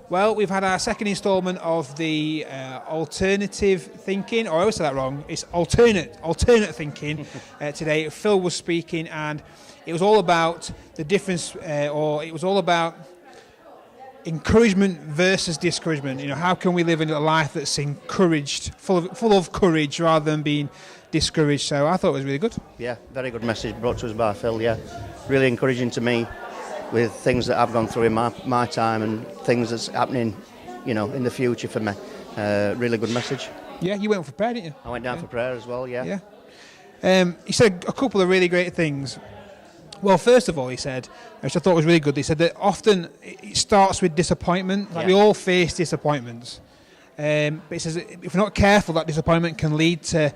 Well, we've had our second instalment of the alternative thinking, or I always say that wrong, it's alternate thinking today. Phil was speaking, and it was all about the difference, or it was all about encouragement versus discouragement. You know, how can we live in a life that's encouraged, full of courage, rather than being discouraged? So I thought it was really good. Yeah, very good message brought to us by Phil, yeah. Really encouraging to me with things that I've gone through in my time and things that's happening, you know, in the future for me. Really good message. Yeah, you went for prayer, didn't you? I went down for prayer as well, yeah. Yeah. He said a couple of really great things. Well, first of all, he said, which I thought was really good, he said that often it starts with disappointment. Like we all face disappointments. But he says if we're not careful, that disappointment can lead to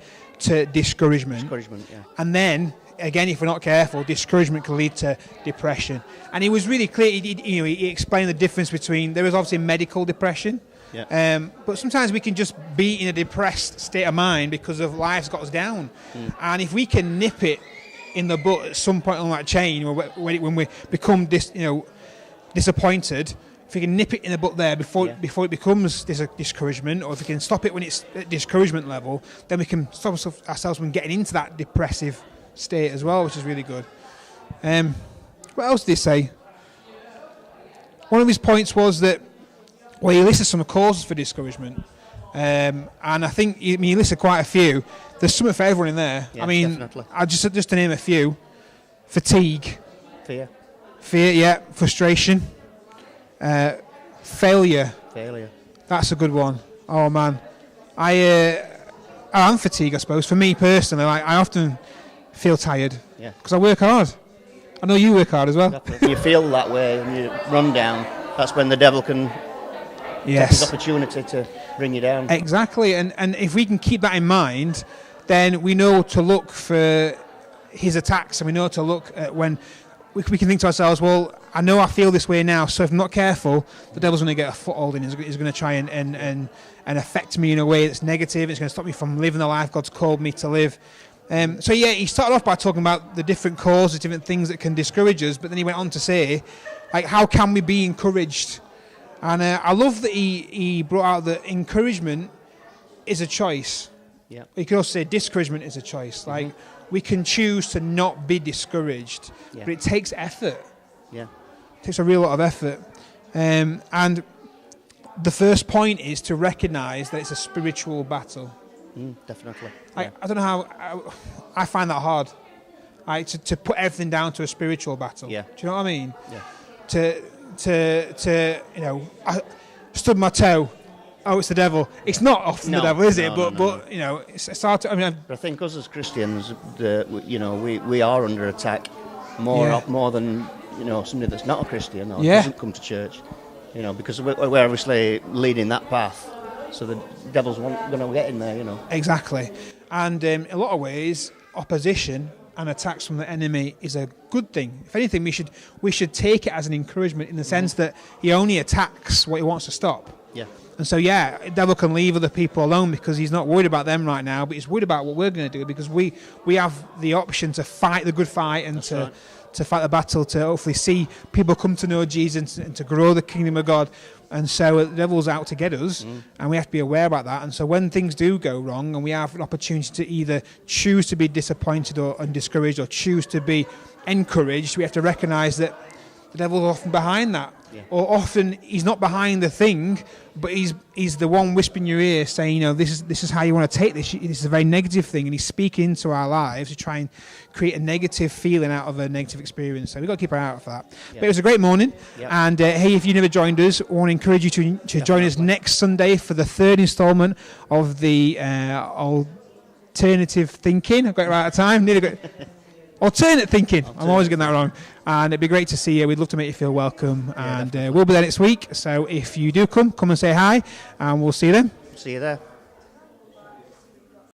discouragement. Discouragement, yeah. And then, again, if we're not careful, discouragement can lead to depression. And he was really clear. He explained the difference between, there is obviously medical depression, but sometimes we can just be in a depressed state of mind because of life's got us down. And if we can nip it in the butt at some point on that chain, when we become disappointed, if we can nip it in the butt there before it becomes discouragement, or if we can stop it when it's at discouragement level, then we can stop ourselves from getting into that depressive state as well, which is really good. What else did he say? One of his points was that, well, he listed some causes for discouragement, and I think he listed quite a few. There's something for everyone in there. Yeah, I mean, definitely. just to name a few: fatigue, fear, yeah, frustration, failure. That's a good one. Oh man, I'm fatigued, I suppose. For me personally, I often feel tired because I work hard. I know you work hard as well. Definitely. You feel that way and you run down. That's when the devil can take his opportunity to bring you down. Exactly, and if we can keep that in mind, then we know to look for his attacks, and we know to look at when we can think to ourselves, well, I know I feel this way now, so if I'm not careful, the devil's going to get a foothold in. He's going to try and affect me in a way that's negative. It's going to stop me from living the life God's called me to live. He started off by talking about the different causes, different things that can discourage us, but then he went on to say, like, how can we be encouraged? And I love that he brought out that encouragement is a choice. Yeah. You could also say discouragement is a choice. Like, we can choose to not be discouraged, but it takes effort. Yeah. It takes a real lot of effort. And the first point is to recognise that it's a spiritual battle. Definitely. I don't know how I find that hard. To put everything down to a spiritual battle. Yeah. Do you know what I mean? Yeah. To I stubbed my toe. Oh, it's the devil. It's not often the devil, is it? But you know, it's hard to. But I think us as Christians, we are under attack more than somebody that's not a Christian or doesn't come to church. Because we're obviously leading that path. So the devil's going to get in there, Exactly. And in a lot of ways, opposition and attacks from the enemy is a good thing. If anything, we should take it as an encouragement in the sense that he only attacks what he wants to stop. Yeah. And so, the devil can leave other people alone because he's not worried about them right now, but he's worried about what we're going to do, because we have the option to fight the good fight and to fight the battle, to hopefully see people come to know Jesus and to grow the kingdom of God. And so the devil's out to get us, and we have to be aware about that. And so when things do go wrong and we have an opportunity to either choose to be disappointed and discouraged or choose to be encouraged, we have to recognise that the devil's often behind that. Yeah. Or often he's not behind the thing, but he's the one whispering in your ear saying, this is how you want to take this. This is a very negative thing, and he's speaking into our lives to try and create a negative feeling out of a negative experience. So we've got to keep our eye out for that. Yeah. But it was a great morning, and hey, if you never joined us, I want to encourage you to join us next Sunday for the third instalment of the alternative thinking. I've got it right at time. Alternate thinking. I'm always getting that wrong. And it'd be great to see you. We'd love to make you feel welcome. And we'll be there next week. So if you do come and say hi, and we'll see you then. See you there.